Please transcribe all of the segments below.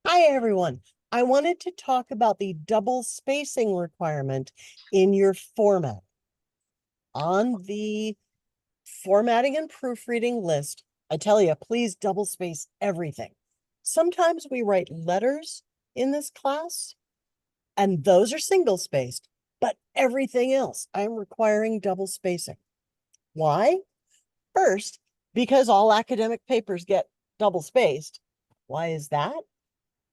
Hi, everyone. I wanted to talk about the double spacing requirement in your format. On the formatting and proofreading list, I tell you, please double space everything. Sometimes we write letters in this class, and those are single spaced, but everything else I'm requiring double spacing. Why? First, because all academic papers get double spaced. Why is that?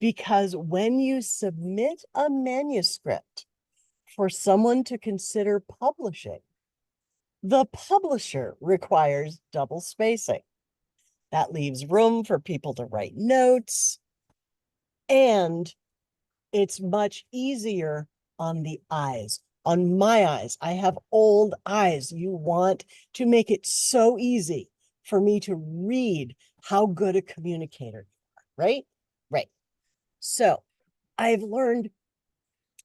Because when you submit a manuscript for someone to consider publishing, the publisher requires double spacing. That leaves room for people to write notes, and it's much easier on the eyes. On my eyes, I have old eyes. You want to make it so easy for me to read how good a communicator you are, right? Right. So I've learned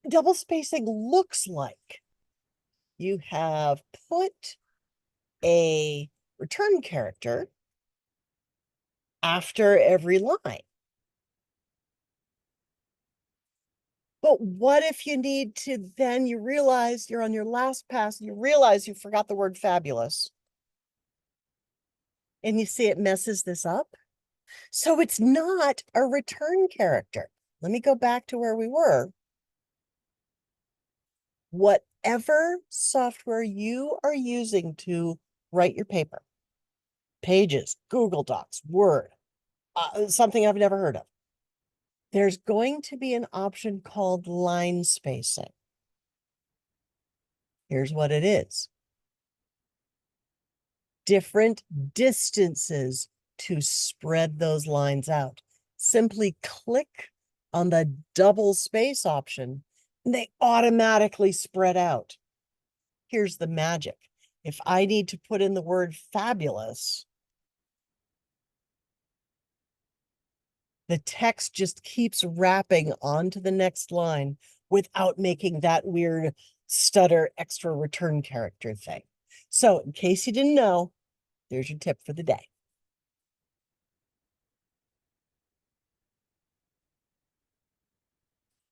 double spacing looks like you have put a return character after every line. But what if you need to, then you realize you're on your last pass, and you realize you forgot the word fabulous. And you see it messes this up. So it's not a return character. Let me go back to where we were. Whatever software you are using to write your paper, Pages, Google Docs, Word, something I've never heard of, there's going to be an option called line spacing. Here's what it is. Different distances to spread those lines out. Simply click on the double space option, and they automatically spread out. Here's the magic. If I need to put in the word fabulous, the text just keeps wrapping onto the next line without making that weird stutter extra return character thing. So in case you didn't know, there's your tip for the day.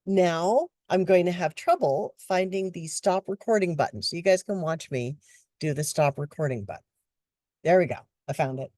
Now I'm going to have trouble finding the stop recording button. So you guys can watch me do the stop recording button. There we go. I found it.